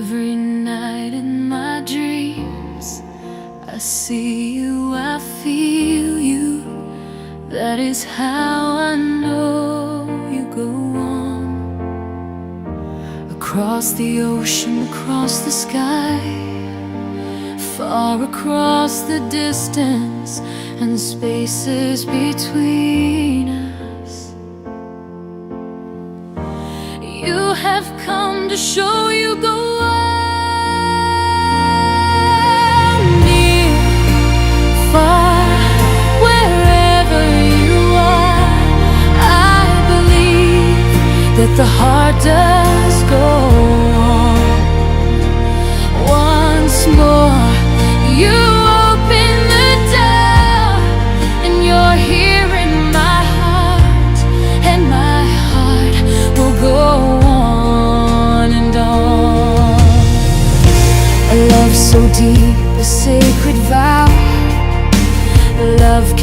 Every night in my dreams, I see you, I feel you. That is how I know you go on. Across the ocean, across the sky, far across the distance and spaces between us. You have come to show you go on. Near, far, wherever you are, I believe that the heart does go on. Once more, you open the door, and you're here in my heart, and my heart will go on and on. A love so deep, a sacred vow. Love